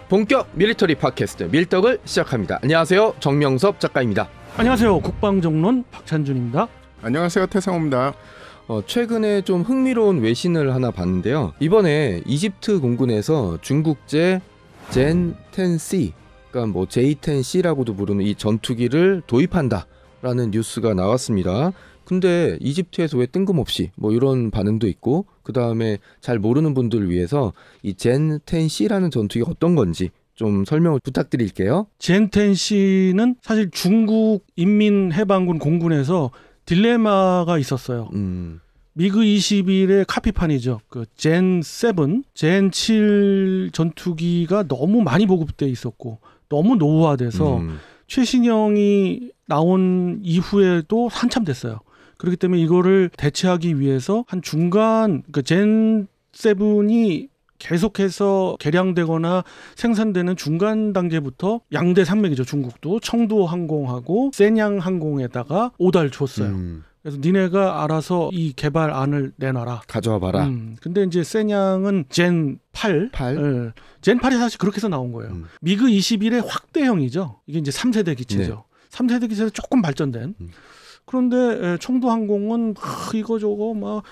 본격 밀리터리 팟캐스트 밀떡을 시작합니다. 안녕하세요, 정명섭 작가입니다. 안녕하세요, 국방정론 박찬준입니다. 안녕하세요, 태상호입니다. 최근에 좀 흥미로운 외신을 하나 봤는데요. 이번에 이집트 공군에서 중국제 젠 10C, 그러니까 뭐 J10C라고도 부르는 이 전투기를 도입한다라는 뉴스가 나왔습니다. 근데 이집트에서 왜 뜬금없이 뭐 이런 반응도 있고, 그 다음에 잘 모르는 분들을 위해서 이 젠 10C라는 전투기가 어떤 건지 좀 설명을 부탁드릴게요. 젠 10C는 사실 중국 인민해방군 공군에서 딜레마가 있었어요. 미그 21의 카피판이죠. 그 젠 7, 젠 7 전투기가 너무 많이 보급돼 있었고 너무 노후화돼서 최신형이 나온 이후에도 한참 됐어요. 그렇기 때문에 이거를 대체하기 위해서 한 중간, 그 젠 7이 계속해서 개량되거나 생산되는 중간 단계부터 양대 산맥이죠. 중국도 청도 항공하고 세냥 항공에다가 오다를 줬어요. 그래서 니네가 알아서 이 개발안을 내놔라. 가져와 봐라. 근데 이제 세냥은 젠 8. 네. 젠 8이 사실 그렇게 해서 나온 거예요. 미그 21의 확대형이죠. 이게 이제 3세대 기체죠. 네. 3세대 기체에서 조금 발전된. 그런데 청도 항공은 이거저거 막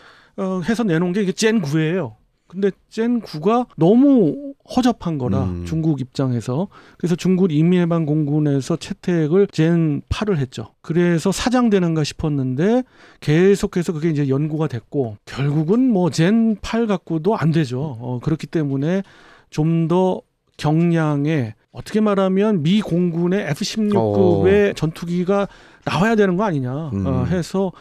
해서 내놓은 게 이게 젠 9예요. 근데 젠 9가 너무 허접한 거라 중국 입장에서. 그래서 중국 인민해방공군에서 채택을 젠 8을 했죠. 그래서 사장되는가 싶었는데 계속해서 그게 이제 연구가 됐고 결국은 뭐 젠 8 갖고도 안 되죠. 그렇기 때문에 좀 더 경량의, 어떻게 말하면 미 공군의 F-16급의 전투기가 나와야 되는 거 아니냐 해서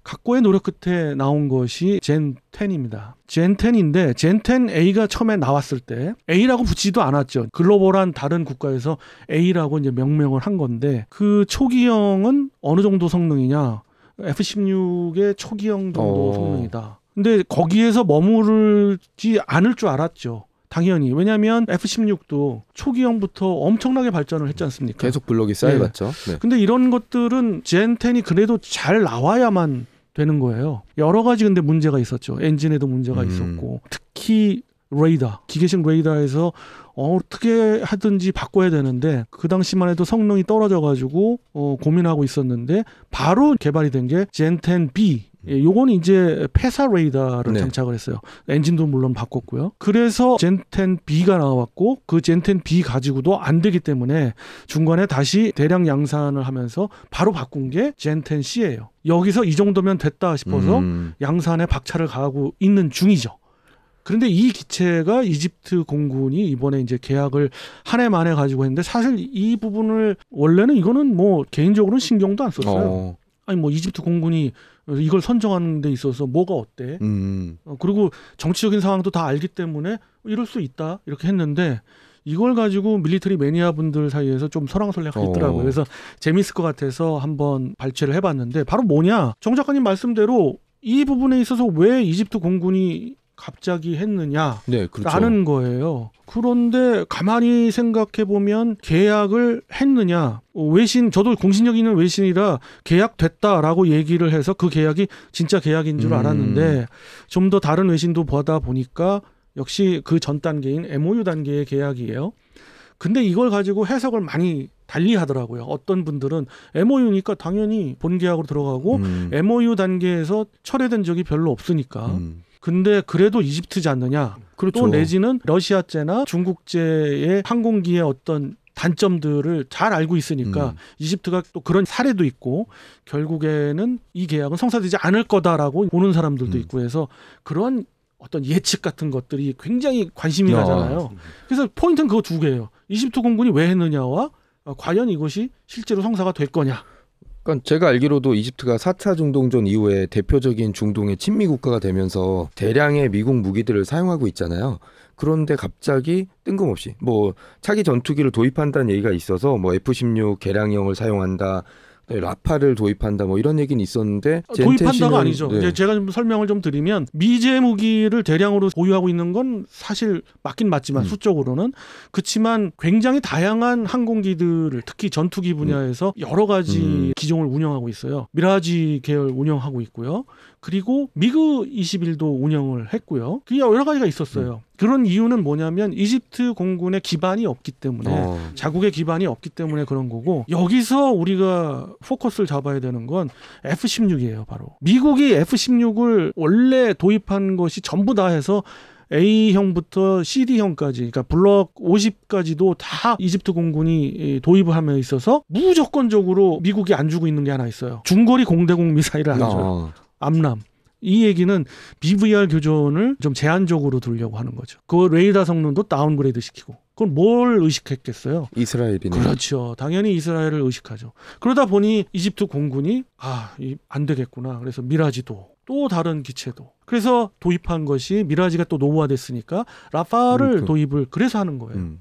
각고의 노력 끝에 나온 것이 젠 10입니다. 젠 10인데 젠 10A가 처음에 나왔을 때 A라고 붙이지도 않았죠. 글로벌한 다른 국가에서 A라고 이제 명명을 한 건데, 그 초기형은 어느 정도 성능이냐? F-16의 초기형 정도 성능이다. 근데 거기에서 머무르지 않을 줄 알았죠. 당연히. 왜냐하면 F-16도 초기형부터 엄청나게 발전을 했지 않습니까? 계속 블록이 쌓여갔죠. 네. 근데 이런 것들은 젠 10이 그래도 잘 나와야만 되는 거예요. 여러 가지 근데 문제가 있었죠. 엔진에도 문제가 있었고, 특히 레이더, 기계식 레이더에서 어떻게 하든지 바꿔야 되는데 그 당시만 해도 성능이 떨어져가지고 고민하고 있었는데 바로 개발이 된 게 젠 10B. 요건 이제 폐사 레이더를 장착을 했어요. 엔진도 물론 바꿨고요. 그래서 젠 10B가 나왔고, 그 젠 10B 가지고도 안 되기 때문에 중간에 다시 대량 양산을 하면서 바로 바꾼 게 젠 10C예요. 여기서 이 정도면 됐다 싶어서 양산에 박차를 가하고 있는 중이죠. 그런데 이 기체가 이집트 공군이 이번에 이제 계약을 한 해 만에 가지고 했는데, 사실 이 부분을 원래는 이거는 뭐 개인적으로는 신경도 안 썼어요. 아니 뭐 이집트 공군이 이걸 선정하는 데 있어서 뭐가 어때? 그리고 정치적인 상황도 다 알기 때문에 이럴 수 있다 이렇게 했는데, 이걸 가지고 밀리터리 매니아 분들 사이에서 좀 설왕설래하겠더라고요. 그래서 재밌을 것 같아서 한번 발췌를 해봤는데, 바로 뭐냐? 정 작가님 말씀대로 이 부분에 있어서 왜 이집트 공군이 갑자기 했느냐? 네, 그렇죠. 라는 거예요. 그런데 가만히 생각해보면 계약을 했느냐? 외신, 저도 공신력 있는 외신이라 계약됐다라고 얘기를 해서 그 계약이 진짜 계약인 줄 알았는데, 좀 더 다른 외신도 보다 보니까 역시 그 전 단계인 MOU 단계의 계약이에요. 근데 이걸 가지고 해석을 많이 달리 하더라고요. 어떤 분들은 MOU니까 당연히 본계약으로 들어가고 MOU 단계에서 철회된 적이 별로 없으니까. 근데 그래도 이집트지 않느냐. 그렇죠. 또 내지는 러시아제나 중국제의 항공기의 어떤 단점들을 잘 알고 있으니까 이집트가 또 그런 사례도 있고 결국에는 이 계약은 성사되지 않을 거다라고 보는 사람들도 있고 해서 그런 어떤 예측 같은 것들이 굉장히 관심이 가잖아요. 그래서 포인트는 그거 두 개예요. 이집트 공군이 왜 했느냐와 과연 이것이 실제로 성사가 될 거냐. 그러니까 제가 알기로도 이집트가 4차 중동전 이후에 대표적인 중동의 친미 국가가 되면서 대량의 미국 무기들을 사용하고 있잖아요. 그런데 갑자기 뜬금없이 뭐 차기 전투기를 도입한다는 얘기가 있어서 뭐 F-16 개량형을 사용한다, 라파를 도입한다 뭐 이런 얘기는 있었는데 도입한다가 아니죠. 네. 이제 제가 좀 설명을 좀 드리면 미제 무기를 대량으로 보유하고 있는 건 사실 맞긴 맞지만 수적으로는 그렇지만 굉장히 다양한 항공기들을 특히 전투기 분야에서 여러 가지 기종을 운영하고 있어요. 미라지 계열 운영하고 있고요. 그리고 미그 21도 운영을 했고요. 그게 여러 가지가 있었어요. 그런 이유는 뭐냐면 이집트 공군의 기반이 없기 때문에 자국의 기반이 없기 때문에 그런 거고 여기서 우리가 포커스를 잡아야 되는 건 F-16이에요. 바로 미국이 F-16을 원래 도입한 것이 전부 다 해서 A형부터 CD형까지 그러니까 블록 50까지도 다 이집트 공군이 도입을 하며 있어서 무조건적으로 미국이 안 주고 있는 게 하나 있어요. 중거리 공대공 미사일을 안 줘요. 암람. 이 얘기는 BVR 교전을 좀 제한적으로 두려고 하는 거죠. 그 레이더 성능도 다운그레이드 시키고. 그건 뭘 의식했겠어요? 이스라엘이네. 그렇죠. 당연히 이스라엘을 의식하죠. 그러다 보니 이집트 공군이 안 되겠구나. 그래서 미라지도 또 다른 기체도. 그래서 도입한 것이 미라지가 또 노후화됐으니까 라파를 도입을 그래서 하는 거예요.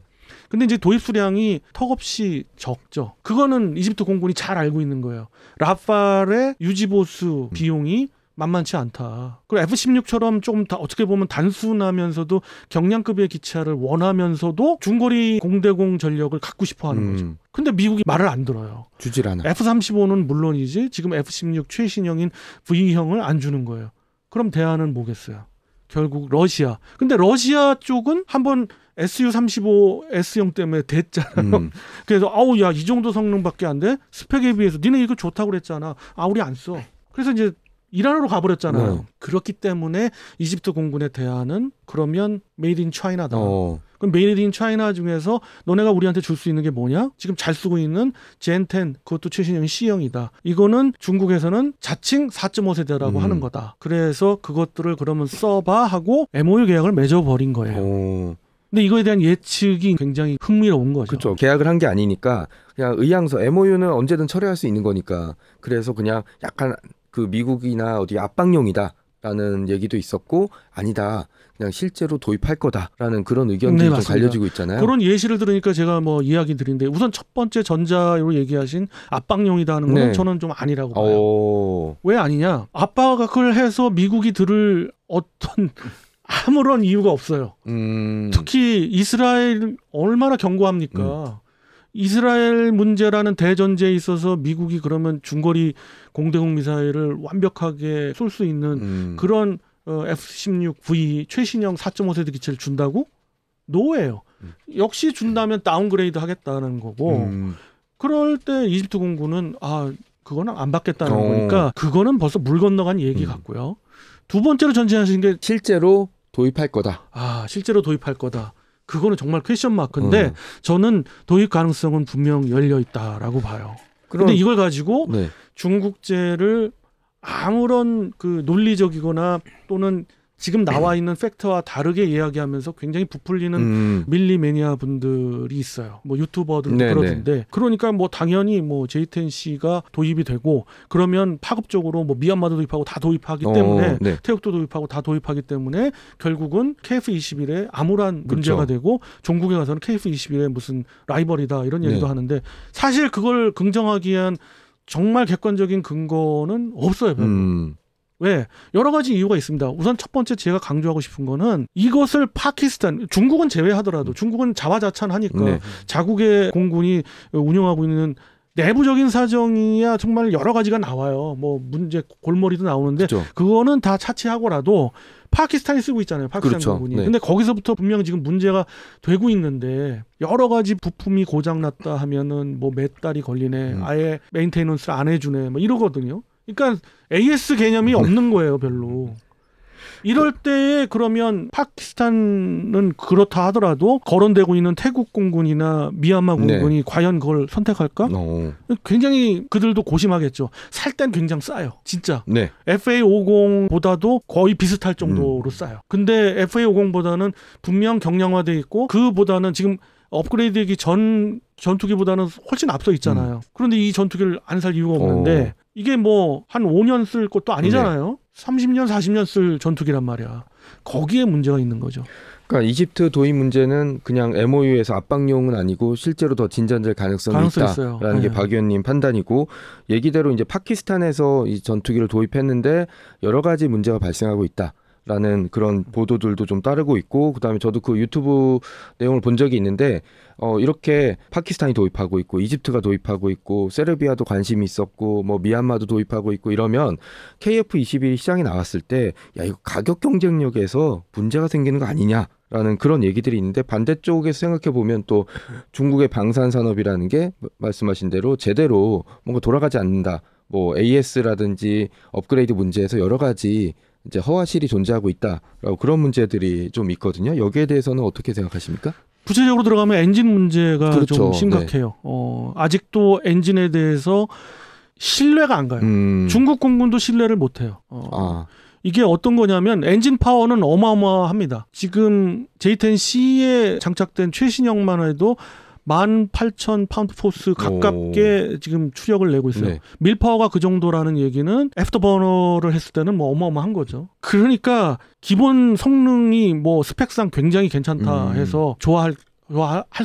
근데 이제 도입 수량이 턱없이 적죠. 그거는 이집트 공군이 잘 알고 있는 거예요. 라팔의 유지보수 비용이 만만치 않다. 그리고 F-16처럼 좀 어떻게 보면 단순하면서도 경량급의 기체를 원하면서도 중거리 공대공 전력을 갖고 싶어 하는 거죠. 근데 미국이 말을 안 들어요. 주질 않아. F-35는 물론이지 지금 F-16 최신형인 V형을 안 주는 거예요. 그럼 대안은 뭐겠어요? 결국 러시아. 근데 러시아 쪽은 한번 Su-35 S형 때문에 됐잖아요. 그래서 야, 이 정도 성능밖에 안 돼? 스펙에 비해서 니네 이거 좋다고 그랬잖아. 우리 안 써. 그래서 이제 이란으로 가버렸잖아요. 네. 그렇기 때문에 이집트 공군의 대안은 그러면 메이드 인 차이나다. 그럼 메이드 인 차이나 중에서 너네가 우리한테 줄 수 있는 게 뭐냐? 지금 잘 쓰고 있는 젠10 그것도 최신형이 C형이다. 이거는 중국에서는 자칭 4.5세대라고 하는 거다. 그래서 그것들을 그러면 써봐 하고 MOU 계약을 맺어버린 거예요. 근데 이거에 대한 예측이 굉장히 흥미로운 거죠. 그렇죠. 계약을 한 게 아니니까 그냥 의향서 MOU는 언제든 철회할 수 있는 거니까 그래서 그냥 약간 그 미국이나 어디 압박용이다라는 얘기도 있었고 아니다. 그냥 실제로 도입할 거다라는 그런 의견들이 좀 갈려지고 있잖아요. 그런 예시를 들으니까 제가 이야기 드린데 우선 첫 번째 전자로 얘기하신 압박용이다 하는 거는 저는 좀 아니라고 봐요. 왜 아니냐? 압박을 해서 미국이 들을 어떤 아무런 이유가 없어요. 특히 이스라엘 얼마나 견고합니까? 이스라엘 문제라는 대전제에 있어서 미국이 그러면 중거리 공대공 미사일을 완벽하게 쏠 수 있는 그런 F-16V 최신형 4.5세대 기체를 준다고? 노예요. 역시 준다면 다운그레이드 하겠다는 거고 그럴 때 이집트 공군은 그거는 안 받겠다는 거니까 그거는 벌써 물 건너간 얘기 같고요. 두 번째로 전제하신 게 실제로 도입할 거다. 실제로 도입할 거다. 그거는 정말 퀘션 마크인데 저는 도입 가능성은 분명 열려 있다라고 봐요. 그런데 이걸 가지고 중국제를 아무런 그 논리적이거나 또는 지금 나와 있는 팩트와 다르게 이야기하면서 굉장히 부풀리는 밀리매니아 분들이 있어요. 유튜버들도 그러던데. 그러니까 당연히 J10C가 도입이 되고 그러면 파급적으로 미얀마도 도입하고 다 도입하기 때문에 태국도 도입하고 다 도입하기 때문에 결국은 KF-21에 암울한 문제가 되고 종국에 가서는 KF-21의 무슨 라이벌이다 이런 얘기도 하는데 사실 그걸 긍정하기 위한 정말 객관적인 근거는 없어요. 별로. 왜? 여러 가지 이유가 있습니다. 우선 첫 번째 제가 강조하고 싶은 거는 이것을 파키스탄, 중국은 제외하더라도 중국은 자화자찬하니까 자국의 공군이 운영하고 있는 내부적인 사정이야 정말 여러 가지가 나와요. 문제 골머리도 나오는데 그거는 다 차치하고라도 파키스탄이 쓰고 있잖아요. 파키스탄 공군이. 근데 거기서부터 분명 지금 문제가 되고 있는데 여러 가지 부품이 고장났다 하면은 몇 달이 걸리네. 아예 메인테이넌스를 안 해주네. 이러거든요. 그러니까 AS 개념이 없는 거예요, 별로. 이럴 때에 그러면 파키스탄은 그렇다 하더라도 거론되고 있는 태국 공군이나 미얀마 공군이 과연 그걸 선택할까? 굉장히 그들도 고심하겠죠. 살 땐 굉장히 싸요. 진짜. FA50보다도 거의 비슷할 정도로 싸요. 근데 FA50보다는 분명 경량화돼 있고 그보다는 지금 업그레이드되기 전 전투기보다는 훨씬 앞서 있잖아요. 그런데 이 전투기를 안 살 이유가 없는데 이게 한 5년 쓸 것도 아니잖아요. 30년, 40년 쓸 전투기란 말이야. 거기에 문제가 있는 거죠. 그러니까 이집트 도입 문제는 그냥 MOU에서 압박용은 아니고 실제로 더 진전될 가능성이 있다라는 게 박 의원님 판단이고 얘기대로 이제 파키스탄에서 이 전투기를 도입했는데 여러 가지 문제가 발생하고 있다. 라는 그런 보도들도 좀 따르고 있고, 그다음에 저도 그 유튜브 내용을 본 적이 있는데 이렇게 파키스탄이 도입하고 있고 이집트가 도입하고 있고 세르비아도 관심이 있었고 뭐 미얀마도 도입하고 있고 이러면 KF21 시장에 나왔을 때 야 이거 가격 경쟁력에서 문제가 생기는 거 아니냐라는 그런 얘기들이 있는데, 반대쪽에서 생각해 보면 또 중국의 방산 산업이라는 게 말씀하신 대로 제대로 뭔가 돌아가지 않는다. 뭐 AS라든지 업그레이드 문제에서 여러 가지 이제 허와실이 존재하고 있다라고 그런 문제들이 좀 있거든요. 여기에 대해서는 어떻게 생각하십니까? 구체적으로 들어가면 엔진 문제가 그렇죠. 좀 심각해요. 아직도 엔진에 대해서 신뢰가 안 가요. 중국 공군도 신뢰를 못 해요. 이게 어떤 거냐면 엔진 파워는 어마어마합니다. 지금 J10C에 장착된 최신형만 해도 18,000파운드 포스 가깝게 지금 추력을 내고 있어요. 네. 밀파워가 그 정도라는 얘기는 애프터버너를 했을 때는 뭐 어마어마한 거죠. 그러니까 기본 성능이 뭐 스펙상 굉장히 괜찮다 해서 좋아할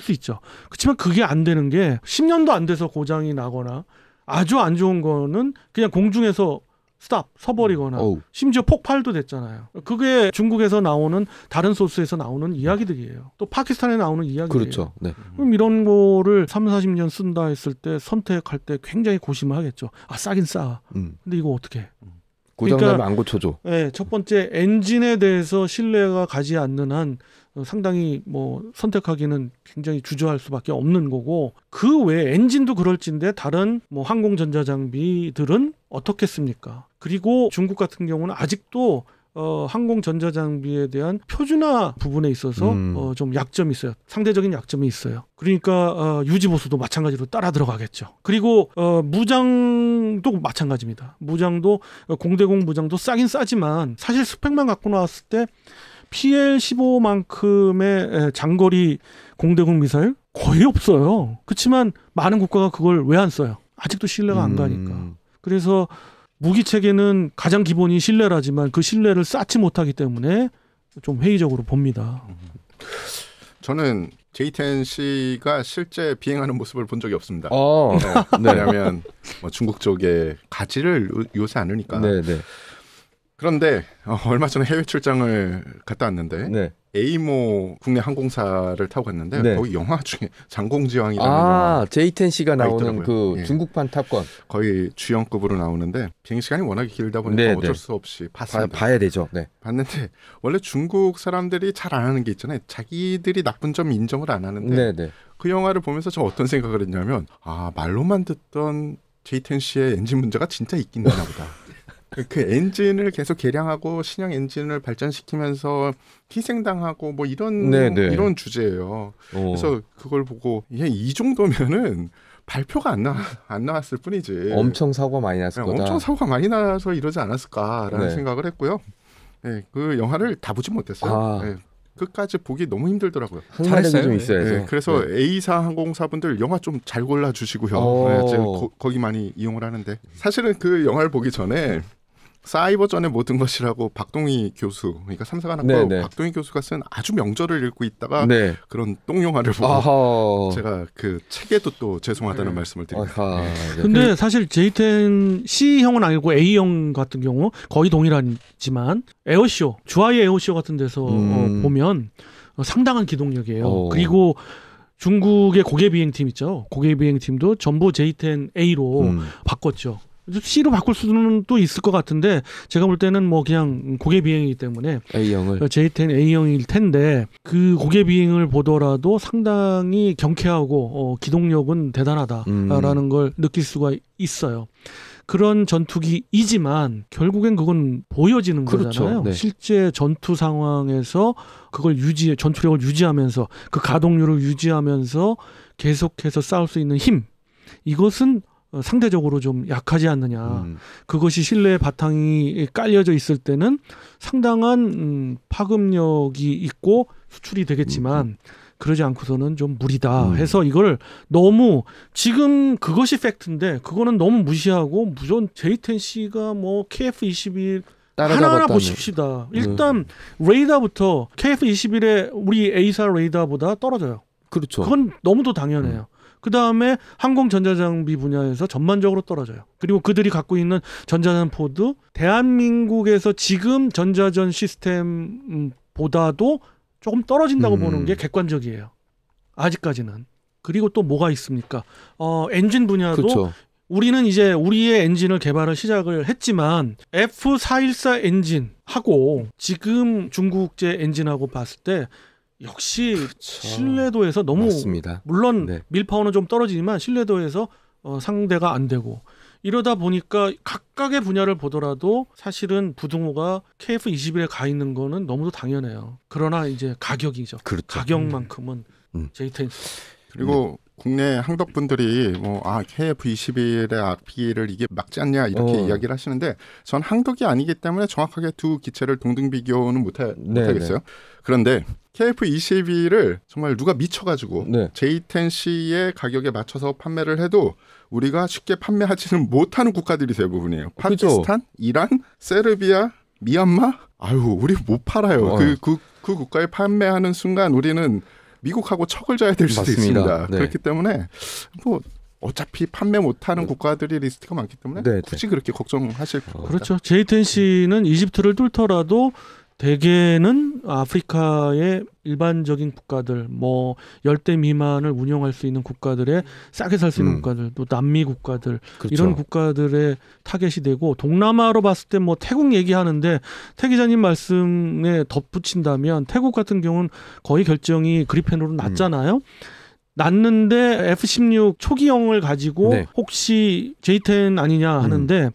수 있죠. 그렇지만 그게 안 되는 게 10년도 안 돼서 고장이 나거나 아주 안 좋은 거는 그냥 공중에서 서버리거나 심지어 폭발도 됐잖아요. 그게 중국에서 나오는 다른 소스에서 나오는 이야기들이에요. 또 파키스탄에 나오는 이야기들이에요. 그렇죠. 네. 그럼 이런 거를 30-40년 쓴다 했을 때 선택할 때 굉장히 고심을 하겠죠. 싸긴 싸. 근데 이거 어떻게 해? 고장나면 안 고쳐줘. 네, 첫 번째 엔진에 대해서 신뢰가 가지 않는 한 상당히 뭐 선택하기는 굉장히 주저할 수밖에 없는 거고, 그 외에 엔진도 그럴진데 다른 뭐 항공 전자 장비들은 어떻겠습니까? 그리고 중국 같은 경우는 아직도 항공 전자 장비에 대한 표준화 부분에 있어서 좀 약점이 있어요. 상대적인 약점이 있어요. 그러니까 유지 보수도 마찬가지로 따라 들어가겠죠. 그리고 무장도 마찬가지입니다. 무장도 공대공 무장도 싸긴 싸지만 사실 스펙만 갖고 나왔을 때 PL-15만큼의 장거리 공대공 미사일 거의 없어요. 그렇지만 많은 국가가 그걸 왜 안 써요? 아직도 신뢰가 안 가니까. 그래서 무기 체계는 가장 기본이 신뢰라지만 그 신뢰를 쌓지 못하기 때문에 좀 회의적으로 봅니다. 저는 J10C가 실제 비행하는 모습을 본 적이 없습니다. 네. 왜냐하면 뭐 중국 쪽에 가지를 요새 않으니까. 네. 그런데 얼마 전에 해외 출장을 갔다 왔는데 네. 에이모 국내 항공사를 타고 갔는데 네. 거기 영화 중에 장공지왕이라는 영화 J10C가 나오는 있더라고요. 그 예. 중국판 탑건 거의 주연급으로 나오는데 비행 시간이 워낙에 길다 보니까 네, 어쩔 네. 수 없이 봤습니다. 봐야 되죠. 네. 봤는데 원래 중국 사람들이 잘 안 하는 게 있잖아요. 자기들이 나쁜 점 인정을 안 하는데 네. 그 영화를 보면서 저 어떤 생각을 했냐면 말로만 듣던 J10C의 엔진 문제가 진짜 있긴 있나 보다. 그 엔진을 계속 개량하고 신형 엔진을 발전시키면서 희생당하고 뭐 이런 주제예요. 그래서 그걸 보고 이 정도면은 발표가 안 나왔을 뿐이지. 엄청 사고가 많이 났을 거다. 엄청 사고가 많이 나서 이러지 않았을까라는 네. 생각을 했고요. 네, 그 영화를 다 보지 못했어요. 네, 끝까지 보기 너무 힘들더라고요. 잘했어요. 좀 있어야죠. 네, 그래서 A사 항공사분들 영화 좀 잘 골라주시고요. 네, 제가 거기 많이 이용을 하는데 사실은 그 영화를 보기 전에 사이버전의 모든 것이라고 박동희 교수, 그러니까 삼사관학과 박동희 교수가 쓴 아주 명절을 읽고 있다가 그런 똥영화를 보고 제가 그 책에도 또 죄송하다는 말씀을 드립니다. 근데 사실 J10C형은 아니고 A형 같은 경우 거의 동일하지만 에어쇼, 주하이 에어쇼 같은 데서 보면 상당한 기동력이에요. 그리고 중국의 고개 비행팀 있죠. 고개 비행팀도 전부 J10A로 바꿨죠. C로 바꿀 수는 또 있을 것 같은데 제가 볼 때는 뭐 그냥 고개 비행이기 때문에 A형을 J10A형일 텐데 그 고개 비행을 보더라도 상당히 경쾌하고 기동력은 대단하다라는 걸 느낄 수가 있어요. 그런 전투기이지만 결국엔 그건 보여지는 거잖아요. 네. 실제 전투 상황에서 그걸 전투력을 유지하면서 그 가동률을 유지하면서 계속해서 싸울 수 있는 힘, 이것은 상대적으로 좀 약하지 않느냐. 그것이 신뢰의 바탕이 깔려져 있을 때는 상당한 파급력이 있고 수출이 되겠지만 그러지 않고서는 좀 무리다 해서 이걸 너무 지금 그것이 팩트인데 그거는 너무 무시하고 무조건 J10C가 뭐 KF-21 하나하나 보십시다. 일단 레이더부터 KF-21의 우리 A사 레이더보다 떨어져요. 그렇죠. 그건 너무도 당연해요. 그 다음에 항공 전자장비 분야에서 전반적으로 떨어져요. 그리고 그들이 갖고 있는 전자전포도 대한민국에서 지금 전자전 시스템보다도 조금 떨어진다고 보는 게 객관적이에요. 아직까지는. 그리고 또 뭐가 있습니까? 엔진 분야도 그렇죠. 우리는 이제 우리의 엔진을 개발을 시작을 했지만 F414 엔진하고 지금 중국제 엔진하고 봤을 때 역시 신뢰도에서 너무 맞습니다. 물론 네. 밀파워는 좀 떨어지지만 신뢰도에서 상대가 안 되고 이러다 보니까 각각의 분야를 보더라도 사실은 부등호가 KF21에 가 있는 거는 너무도 당연해요. 그러나 이제 가격이죠. 그렇죠. 가격만큼은 J10. 그리고 국내 항덕분들이 KF21의 앞비를 이게 막지 않냐 이렇게 이야기를 하시는데 전 항덕이 아니기 때문에 정확하게 두 기체를 동등 비교는 못하겠어요. 그런데 KF21을 정말 누가 미쳐가지고 네. J10C의 가격에 맞춰서 판매를 해도 우리가 쉽게 판매하지는 못하는 국가들이 대부분이에요. 파키스탄, 이란, 세르비아, 미얀마? 우리 못 팔아요. 그 국가에 판매하는 순간 우리는 미국하고 척을 져야 될 수도 맞습니다. 있습니다. 네. 그렇기 때문에 어차피 판매 못하는 국가들이 리스트가 많기 때문에 굳이 그렇게 걱정하실 필요가 없다. 그렇죠. J10C는 이집트를 뚫더라도 대개는 아프리카의 일반적인 국가들, 뭐 열대 미만을 운영할 수 있는 국가들에 싸게 살 수 있는 국가들, 또 남미 국가들 그렇죠. 이런 국가들의 타겟이 되고 동남아로 봤을 때 뭐 태국 얘기하는데 태 기자님 말씀에 덧붙인다면 태국 같은 경우는 거의 결정이 그리펜으로 났잖아요. 났는데 F-16 초기형을 가지고 네. 혹시 J10 아니냐 하는데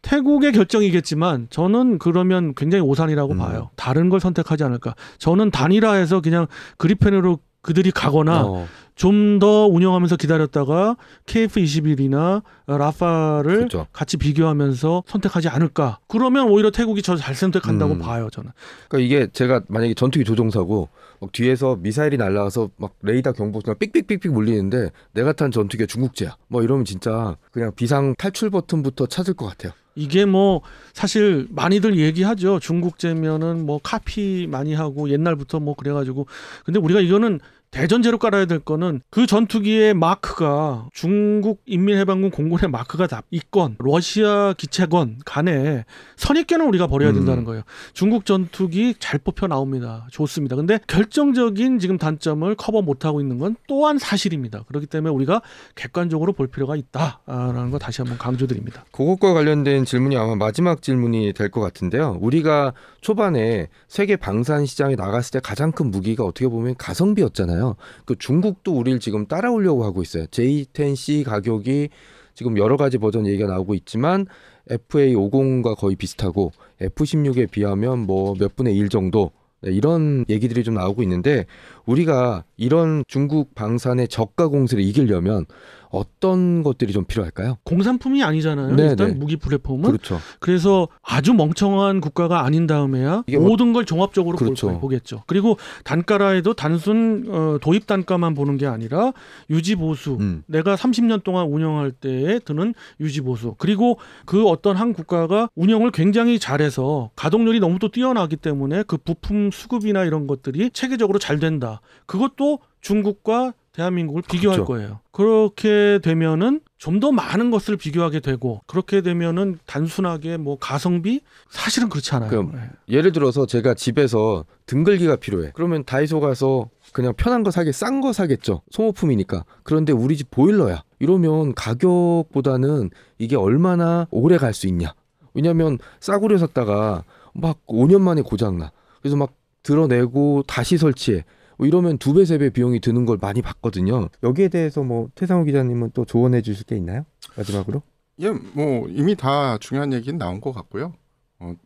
태국의 결정이겠지만 저는 그러면 굉장히 오산이라고 봐요. 다른 걸 선택하지 않을까. 저는 단일화해서 그냥 그리펜으로 그들이 가거나 좀 더 운영하면서 기다렸다가 KF-21이나 라파를 그렇죠. 같이 비교하면서 선택하지 않을까. 그러면 오히려 태국이 저 잘 선택한다고 봐요. 저는. 그러니까 이게 제가 만약에 전투기 조종사고 막 뒤에서 미사일이 날아와서 막 레이더 경보가 삑삑삑삑 몰리는데 내가 탄 전투기가 중국제야. 뭐 이러면 진짜 그냥 비상 탈출 버튼부터 찾을 것 같아요. 이게 뭐 사실 많이들 얘기하죠. 중국제면은 뭐 카피 많이 하고 옛날부터 뭐 그래가지고 근데 우리가 이거는 대전제로 깔아야 될 거는 그 전투기의 마크가 중국 인민해방군 공군의 마크가 다 있건 러시아 기체건 간에 선입견을 우리가 버려야 된다는 거예요. 중국 전투기 잘 뽑혀 나옵니다. 좋습니다. 근데 결정적인 지금 단점을 커버 못하고 있는 건 또한 사실입니다. 그렇기 때문에 우리가 객관적으로 볼 필요가 있다라는 거 다시 한번 강조드립니다. 그것과 관련된 질문이 아마 마지막 질문이 될 것 같은데요. 우리가 초반에 세계 방산 시장에 나갔을 때 가장 큰 무기가 어떻게 보면 가성비였잖아요. 그 중국도 우리를 지금 따라오려고 하고 있어요. J10C 가격이 지금 여러 가지 버전 얘기가 나오고 있지만 FA50과 거의 비슷하고 F16에 비하면 뭐 몇 분의 1 정도 이런 얘기들이 좀 나오고 있는데 우리가 이런 중국 방산의 저가 공세를 이기려면 어떤 것들이 좀 필요할까요? 공산품이 아니잖아요. 네네. 일단 무기 플랫폼은. 그렇죠. 그래서 아주 멍청한 국가가 아닌 다음에야 이게 뭐- 모든 걸 종합적으로 그렇죠. 보겠죠. 그리고 단가라 해도 단순 도입 단가만 보는 게 아니라 유지 보수. 내가 30년 동안 운영할 때에 드는 유지 보수. 그리고 그 어떤 한 국가가 운영을 굉장히 잘해서 가동률이 너무 또 뛰어나기 때문에 그 부품 수급이나 이런 것들이 체계적으로 잘 된다. 그것도 중국과 대한민국을 비교할 그렇죠. 거예요. 그렇게 되면은 좀 더 많은 것을 비교하게 되고 그렇게 되면은 단순하게 뭐 가성비 사실은 그렇지 않아요. 그럼 예를 들어서 제가 집에서 등글기가 필요해. 그러면 다이소 가서 그냥 편한 거 사게 싼 거 사겠죠. 소모품이니까. 그런데 우리 집 보일러야. 이러면 가격보다는 이게 얼마나 오래 갈 수 있냐. 왜냐면 싸구려 샀다가 막 5년 만에 고장나. 그래서 막 드러내고 다시 설치해. 뭐 이러면 2배, 3배 비용이 드는 걸 많이 봤거든요. 여기에 대해서 뭐 태상호 기자님은 또 조언해 주실 게 있나요? 마지막으로? 예, 뭐 이미 다 중요한 얘기는 나온 것 같고요.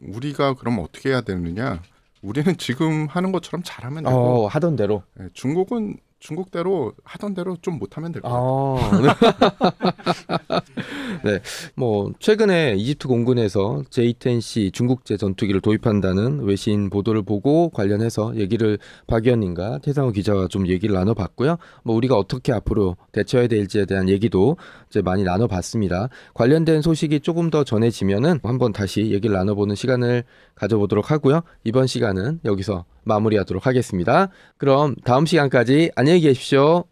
우리가 그럼 어떻게 해야 되느냐? 우리는 지금 하는 것처럼 잘하면 되고 하던 대로. 예, 중국은 중국대로 하던 대로 좀 못하면 될 것 같아요. 네, 뭐 최근에 이집트 공군에서 J10C 중국제 전투기를 도입한다는 외신 보도를 보고 관련해서 얘기를 박 의원님과 태상호 기자와 좀 얘기를 나눠봤고요. 뭐 우리가 어떻게 앞으로 대처해야 될지에 대한 얘기도 이제 많이 나눠봤습니다. 관련된 소식이 조금 더 전해지면은 한번 다시 얘기를 나눠보는 시간을 가져보도록 하고요. 이번 시간은 여기서 마무리하도록 하겠습니다. 그럼 다음 시간까지 안녕히 계십시오.